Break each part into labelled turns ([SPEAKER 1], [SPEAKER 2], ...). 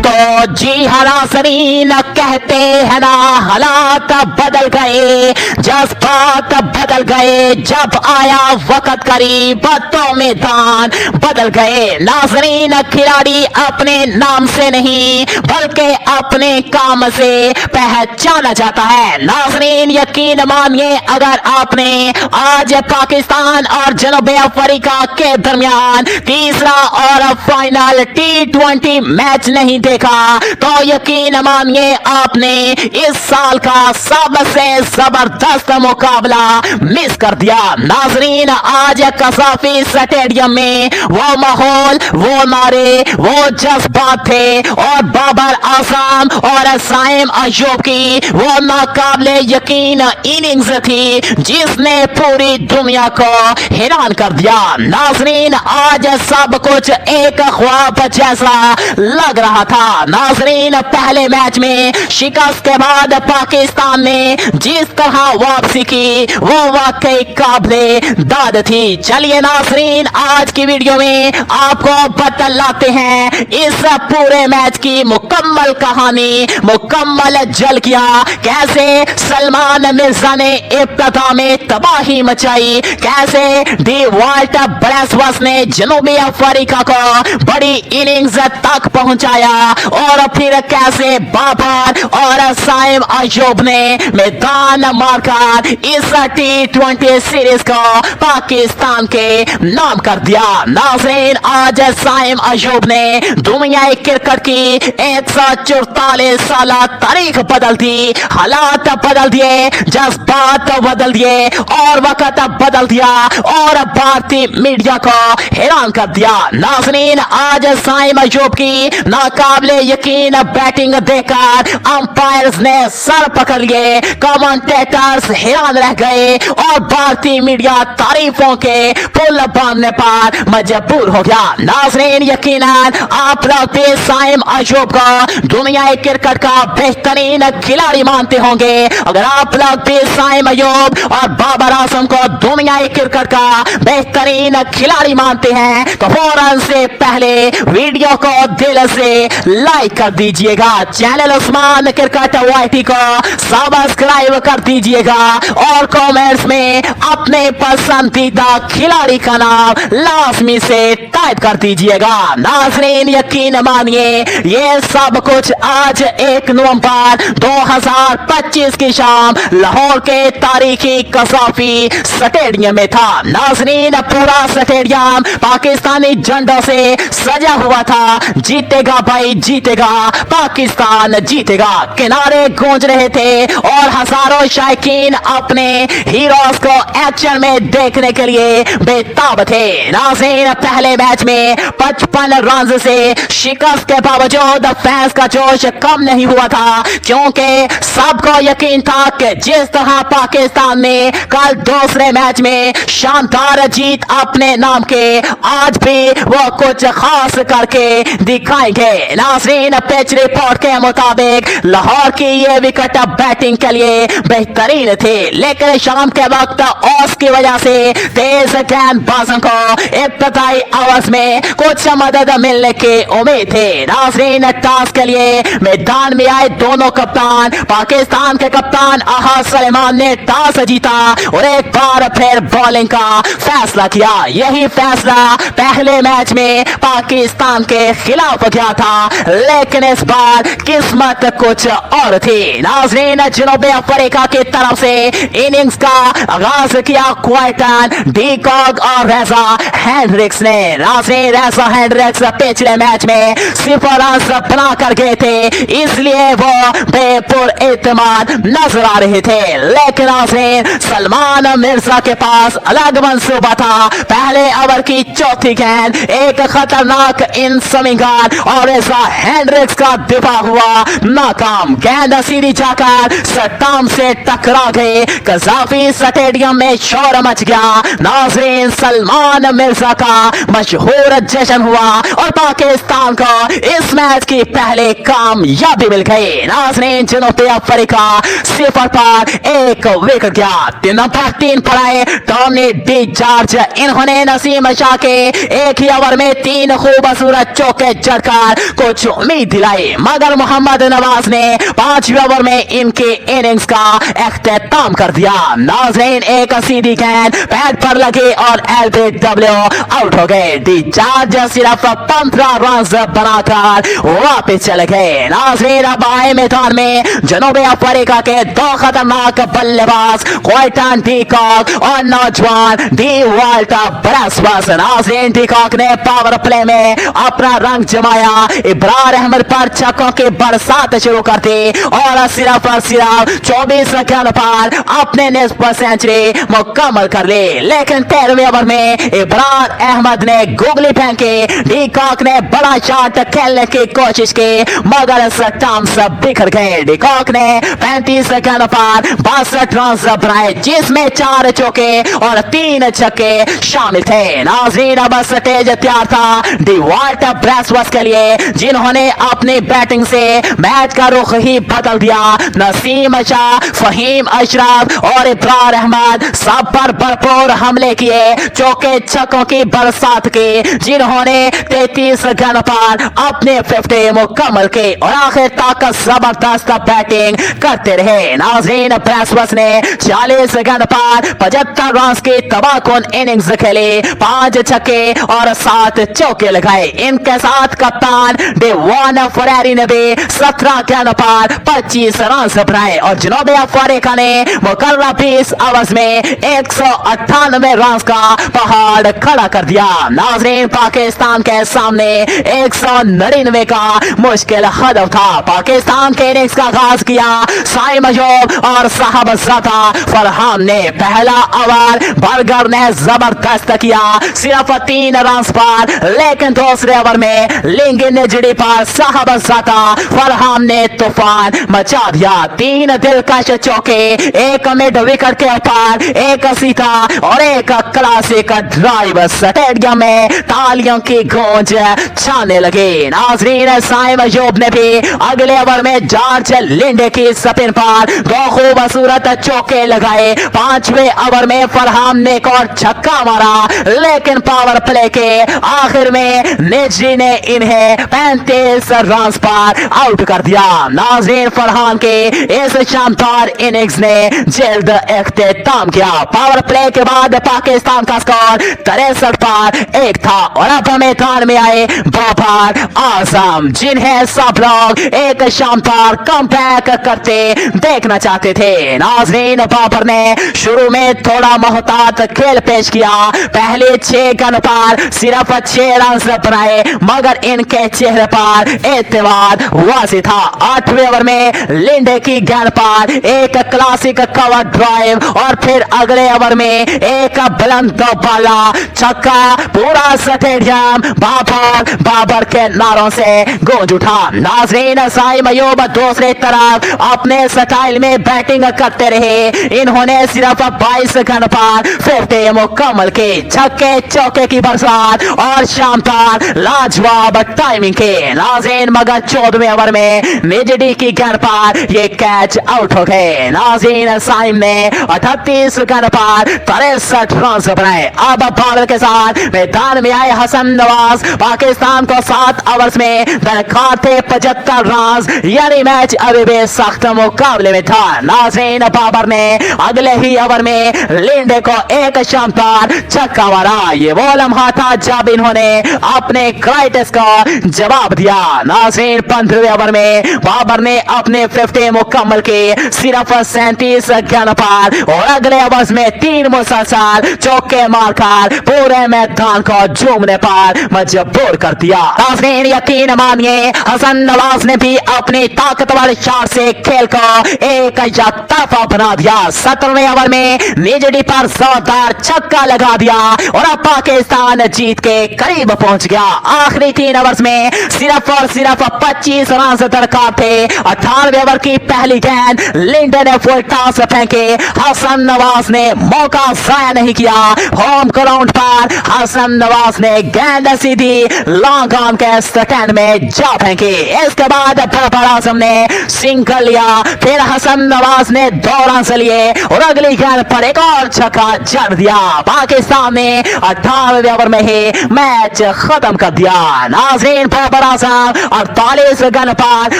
[SPEAKER 1] तो जी हाँ नाज़रीन, कहते हैं ना हालात बदल गए, जज्बात बदल गए, जब आया वक्त करीब तो मैदान बदल गए। नाज़रीन, खिलाड़ी अपने नाम से नहीं बल्कि अपने काम से पहचाना जाता है। नाज़रीन, यकीन मानिए अगर आपने आज पाकिस्तान और जनूबी अफ्रीका के दरमियान तीसरा और फाइनल T20 मैच नहीं देखा तो यकीन मानिए आपने इस साल का सबसे जबरदस्त मुकाबला मिस कर दिया। नाज़रीन, आज कसाफी स्टेडियम में वो माहौल, वो नारे, वो जज्बात थे और बाबर आजम और साइम अयूब की वो नाकाबिले यकीन इनिंग्स थी जिसने पूरी दुनिया को हैरान कर दिया। नाज़रीन, आज सब कुछ एक ख्वाब जैसा लग रहा था। नाज़रीन, पहले मैच में शिकस्त के बाद पाकिस्तान ने जिस तरह वापसी की वो वाकई काबिले दाद थी। चलिए नाज़रीन, आज की वीडियो में आपको बतलाते हैं इस पूरे मैच की मुकम्मल कहानी, मुकम्मल झलकियां, कैसे सलमान मिर्जा ने इब्तिदा में तबाही मचाई, कैसे डी वाल्ट ब्रेसवर्थ ने जनूबी अफ्रीका को बड़ी इनिंग्स तक पहुंचाया और फिर कैसे बाबर और साइम अयूब ने मैदान मारकर इस T20 सीरीज को पाकिस्तान के नाम कर दिया। नाज़रीन, आज साइम अयूब ने दुनिया क्रिकेट की 144 साल तारीख बदल दी, हालात बदल दिए, जज्बात बदल दिए और वक्त बदल दिया और भारतीय मीडिया को हैरान कर दिया। नाज़रीन, आज साइम अयूब की नाकाबिले यकीन बैटिंग देखकर अंपायर्स ने सर पकड़ लिए, कमेंटेटर्स हैरान रह गए और भारतीय मीडिया तारीफों के पुल बांधने पर मजबूर हो गया। नाज़रीन, यकीनन आप लोग भी साइम अयूब को दुनिया क्रिकेट का बेहतरीन खिलाड़ी मानते होंगे। अगर आप लोग भी साइम अयूब और बाबर आजम को दुनिया क्रिकेट का बेहतरीन खिलाड़ी मानते हैं तो फौरन से पहले वीडियो को दिल से लाइक कर दीजिएगा, चैनल उस्मान क्रिकेट YT को सब्सक्राइब कर दीजिएगा और कमेंट्स में अपने पसंदीदा खिलाड़ी का नाम लाजमी से टाइप कर दीजिएगा। नाज़रीन, यकीन मानिए ये सब कुछ आज 1 नवंबर 2025 की शाम लाहौर के तारीखी कसाफी स्टेडियम में था। नाज़रीन, पूरा स्टेडियम पाकिस्तानी झंडों से सजा हुआ था। जीतेगा भाई जीतेगा, पाकिस्तान जीतेगा, किनारे गूंज रहे थे और हजारों शायकीन अपने हीरोज को एक्शन में देखने के लिए बेताब थे। नाज़रीन, पहले मैच में 55 रन से शिकस्त के बावजूद फैंस का जोश कम नहीं हुआ था क्योंकि सबको यकीन था कि जिस तरह पाकिस्तान ने कल दूसरे मैच में शानदार जीत अपने नाम के आज भी वो कुछ खास करके दिखाएंगे। नाज़रीन, पिच रिपोर्ट के मुताबिक लाहौर की ये विकेट बैटिंग के लिए बेहतरीन थी लेकिन शाम के वक्त ऑस की वजह से तेज गेंदबाजों को इब्तिदाई ओवर्स में कुछ मदद मिलने की उम्मीद थी। नाज़रीन, टॉस के लिए मैदान में आए दोनों कप्तान, पाकिस्तान के कप्तान अहाद सलेमान ने टॉस जीता और एक बार फिर बॉलिंग का फैसला किया। यही फैसला पहले मैच में पाकिस्तान के खिलाफ गया था लेकिन इस बार किस्मत कुछ और थी। नाज़रीन, जनूबी अफ्रीका की तरफ से इनिंग्स का आगाज किया क्वार्टन, डी कॉग और रेजा हेंड्रिक्स ने। नाज़रीन, रेजा हेंड्रिक्स पिछले मैच में 0 रन बना कर गए थे इसलिए वो बेपुर एतमाद नजर आ रहे थे लेकिन नाज़रीन, सलमान मिर्जा के पास अलग मंसूबा था। पहले ओवर की चौथी गेंद एक खतरनाक इन स्विंगर और रेजा हेंड्रिक्स का दिफा हुआ नाकाम, गेंद सीधी जाकर स्टंप से टकरा गई। कसाफी स्टेडियम में शोर मच गया। नाज़रीन, सलमान मिर्जा का मशहूर जश्न हुआ और पाकिस्तान को इस मैच की पहले कामयाबी मिल गई। नाज़रीन, जनूबी अफ्रीका 0 पर 1 विकेट गया। 3 नंबर 3 पर आए टॉनी डी जॉर्ज, इन्होंने नसीम शाह के एक ही ओवर में 3 खूबसूरत चौके जड़कर कुछ उम्मीद दिलाई, मगर मोहम्मद नवाज ने 5वें ओवर में इनके इनिंग्स का इख्तिताम कर दिया। नाज़रीन, एक सीधी गेंद पैड पर लगे और एलबीडब्ल्यू आउट हो गए। दी चार्जर सिर्फ 15 रन बनाकर वापस चले गए। नाज़रीन, अब आए मैदान में जनूबी अफ्रीका के दो खतरनाक बल्लेबाज क्वाइटन डीकॉक और नौजवान डी वाल्टर ब्रैसवर्थ। नाज़रीन, डीकॉक ने पावर प्ले में अपना रंग जमाया, इब्रार अहमद पर छक्कों की बरसात शुरू कर दी और सिर्फ 24 सेकंड पर अपने निस्फ सेंचुरी मुकम्मल कर ली। लेकिन 13वें ओवर में इब्रार अहमद ने गुगली फेंकी, डीकॉक ने बड़ा शॉट खेलने की कोशिश की, मगर स्टंप्स बिखर गए। डीकॉक ने 35 सेकंड पर 62 रन बनाए, जिसमें 4 चौके और 3 छक्के शामिल थे। नाज़रीन, अब स्टेज तैयार था डी वाल्टर ब्रैसवर्थ के लिए, जिन्होंने अपनी बैटिंग से मैच का रुख ही बदल दिया। नसीम शाह, फहीम अशरफ और इब्रार अहमद सब पर भरपूर हमले किए, चौके छक्कों की बरसात की, जिन्होंने 33 रन पर अपने 50 मुकम्मल किए और आखिर तक जबरदस्त बैटिंग करते रहे। नाज़रीन, ब्रैसवर्थ ने 40 रन पर 75 रन की तबाहकुन इनिंग्स खेली, 5 छक्के और 7 चौके लगाए। इनके साथ कप्तान डेवान फरेरी ने भी 17 रन पर 25 रन बनाए और जनूबी अफ्रीका ने मुकर्रर 20 ओवर्स में 198 रन का पहाड़ खड़ा कर दिया। नाज़रीन, पाकिस्तान के सामने 199 का मुश्किल हदफ था। पाकिस्तान के इनिंग्स का आगाज किया साइम अयूब और साहबजादा फरहान ने। पहला ओवर बर्गर ने जबरदस्त किया सिर्फ 3 रन पर, लेकिन दूसरे ओवर में लिंग नेजड़ी पर साहबजादा फरहान ने तूफान मचा दिया। 3 दिलकश चौके, एक मिड विकेट के ऊपर, एक सीधा और एक क्लासिक ड्राइव। स्टेडियम में तालियों की गूंज छाने लगी। नाज़रीन, साइम अयूब ने भी अगले ओवर में जॉर्ज लिंडे की स्पिन पर 2 खूबसूरत चौके लगाए। 5वें ओवर में फरहान ने एक और छक्का मारा, लेकिन पावर प्ले के आखिर में नेजरी ने इन्हें 35 रन पर आउट कर दिया। नाज़रीन, फरहान के इस शानदार इनिंग्स ने जल्द इख्तिताम किया। पावर प्ले के बाद पाकिस्तान का स्कोर 63 पर 1 था और अब मैदान में आए बाबर आजम, जिन्हें सब लोग एक शानदार कमबैक करते देखना चाहते थे। नाज़रीन, बाबर ने शुरू में थोड़ा मोहतात खेल पेश किया। पहले 6 गेंद पर सिर्फ 6 रन बनाए, मगर इनके चेहरे पर एतमाद वाज़ेह था। 8वें ओवर में लिंडे की गेंद पर एक क्लासिक कवर ड्राइव और फिर अगले ओवर में एक बुलंद बाला छक्का। पूरा स्टेडियम बाबर के नारों से गूंज उठा। नाज़रीन, साइम अयूब दूसरी तरफ अपने स्टाइल में बैटिंग करते रहे। इन्होंने सिर्फ 22 गेंद पर 50 मुकम्मल की, छक्के चौके की बरसात और शानदार लाजवाब टाइमिंग के। नाज़रीन, मगर 14वें ओवर में नेजडी की गेंद पर ये कैच आउट हो गए। नाज़रीन, साइम ने 38 गेंद पर 63 रन बनाए। अब बाबर के साथ मैदान में आए हसन नवाज। पाकिस्तान को 7 ओवर्स में दरकार थे 75 रन, यानी मैच अभी भी सख्त मुकाबले में था। नाज़रीन, बाबर ने अगले ही ओवर में लिंडे को एक शानदार छक्का मारा। ये वो लम्हा था जब इन्होंने अपने क्राइटेस को जवाब दिया। नाज़रीन, 15वें ओवर में बाबर ने अपने 50 मुकम्मल के सिर्फ 37 गेंद पर और अगले ओवर्स में 3 मुसलसल चौके मारकर पूरे मैदान को झूमने पर मजबूर कर दिया। नाज़रीन, यकीन मानिए हसन नवाज ने भी अपनी ताकतवर शॉट से खेल को एक तरफा बना दिया। 17वें ओवर में नेजडी पर जोरदार छक्का लगा दिया और अब पाकिस्तान जीत के करीब पहुंच गया। आखिरी 3 ओवर्स में सिर्फ और सिर्फ 25 रन दरकार थे। 18वें ओवर की पहली गेंद लिंडे ने फुल टॉस फेंके। हसन नवाज ने मौका जाया नहीं किया। होम ग्राउंड पर हसन नवाज ने गेंद सीधी लॉन्ग ऑन के स्टैंड में जा फेंकी। इसके बाद बाबर आजम ने सिंगल लिया, फिर हसन नवाज ने 2 रन लिए और अगली गेंद पर एक और छक्का जड़ दिया। पाकिस्तान ने 18वें ओवर में ही मैच खत्म कर दिया। नाज़रीन, बाबर बाबर आजम 48 रन पर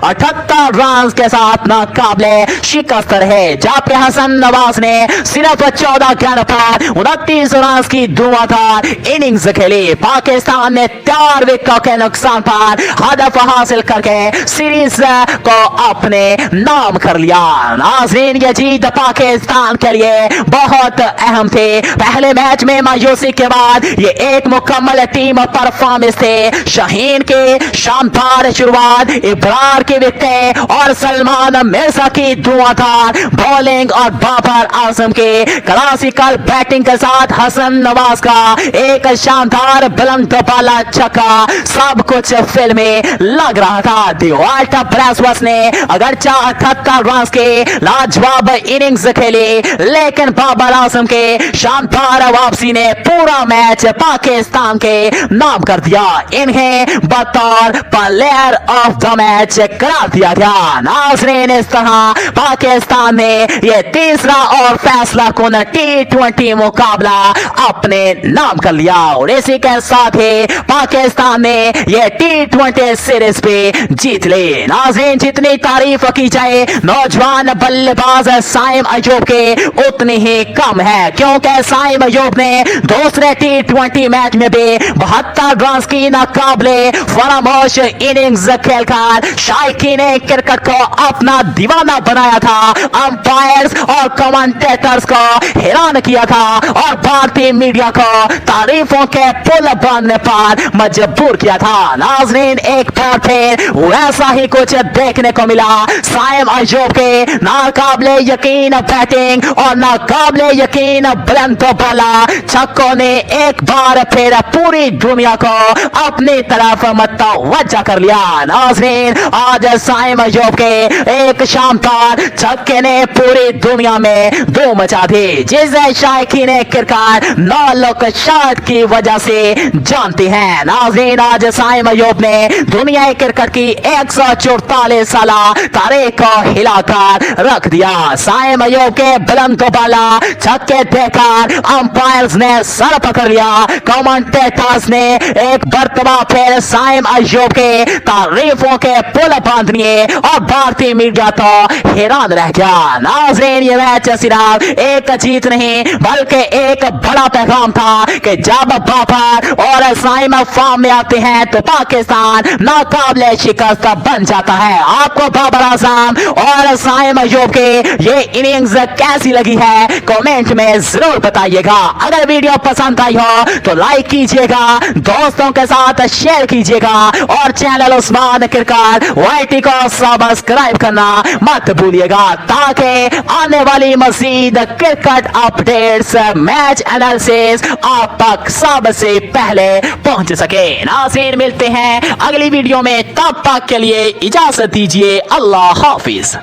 [SPEAKER 1] 78 रन के साथ नाकाबिले शिकस्त रहे, जबकि हसन नवाज ने सिर्फ 14 रन पर 29 रन की धुआंधार इनिंग्स खेली। पाकिस्तान ने 4 विकेट के नुकसान पर हदफ हासिल करके सीरीज को अपने नाम कर लिया। नाज़रीन, ये जीत पाकिस्तान के लिए बहुत अहम थे। पहले मैच में मायूसी के बाद ये एक मुकम्मल टीम परफॉर्मेंस थे। शाहीन के शानदार शुरुआत, इब्रार की विकेट और सलमान मिर्जा की धुआंधार बॉलिंग और बाबर आजम के क्लासिकल बैटिंग के साथ हसन नवाज का एक शानदार बुलंद बाला छक्का, सब कुछ फिल्मी लग रहा था। दिवाल्ट ब्रेसवर्थ ने अगरचे 78 रन के लाजवाब इनिंग्स खेली, लेकिन बाबर आजम के शानदार वापसी ने पूरा मैच पाकिस्तान के नाम कर दिया। इन्हें बतौर प्लेयर ऑफ द मैच करार दिया गया। नाज़रीन, इस तरह पाकिस्तान ने यह तीसरा और फैसला कुन T20 मुकाबला अपने नाम कर लिया और इसी के साथ ही पाकिस्तान ने यह T20 सीरीज पे जीत ली। नाज़रीन, जितनी तारीफ की जाए नौजवान बल्लेबाज साइम अयूब के उतनी ही कम है, क्योंकि साइम अयूब ने दूसरे T20 मैच में भी 72 रन की नाकाबिले फरामोश इनिंग्स खेलकर शायकीन क्रिकेट को अपना दीवाना बनाया था, अंपायर्स और कमेंटेटर्स को हैरान किया था और भारतीय मीडिया को तारीफों के पुल बांधने पर मजबूर किया था। नाज़रीन, एक बार फिर वैसा ही कुछ देखने को मिला। साइम अयूब के नाकाबिले यकीन बैटिंग और नाकाबिले यकीन बुलंद बाला छक्कों ने एक बार फिर पूरी दुनिया को अपनी तरफ मतवज्जा कर लिया। नाज़रीन, आज साइम अयूब के एक शानदार छक्के ने पूरी दुनिया में धूम मचा दी, जिसे शायकीन क्रिकेट 9 लोग शायद की वजह से जानते हैं। नाज़रीन, आज साइम अयूब ने दुनिया क्रिकेट की 144 साल तारीख को हिलाकर रख दिया। साइम अयूब के बुलंद बाला छक्के देखकर अंपायर्स ने सर पकड़ लिया, कमेंटेटर्स ने एक मरतबा फिर साइम अयूब के तारीफों के पुल बांध लिए और भारतीय मीडिया तो हैरान रह गया। नाज़रीन, ये मैच सिर्फ एक जीत नहीं बल्कि एक बड़ा पैगाम था कि जब बाबर और साइम फॉर्म में आते हैं तो पाकिस्तान नाकाबिले शिकस्त बन जाता है। आपको बाबर आजम और साइम अयूब के ये इनिंग्स कैसी लगी है कमेंट में जरूर बताइएगा। अगर वीडियो पसंद आई हो तो लाइक कीजिएगा, दोस्तों के साथ शेयर कीजिएगा और चैनल उस्मान क्रिकेट YT को सब्सक्राइब करना मत भूलिएगा, ताकि आने वाली मजीद क्रिकेट अपडेट्स, मैच एनालिसिस आप तक सबसे पहले पहुंच सके। नाज़रीन, मिलते हैं अगली वीडियो में, तब तक के लिए इजाजत दीजिए। अल्लाह हाफिज।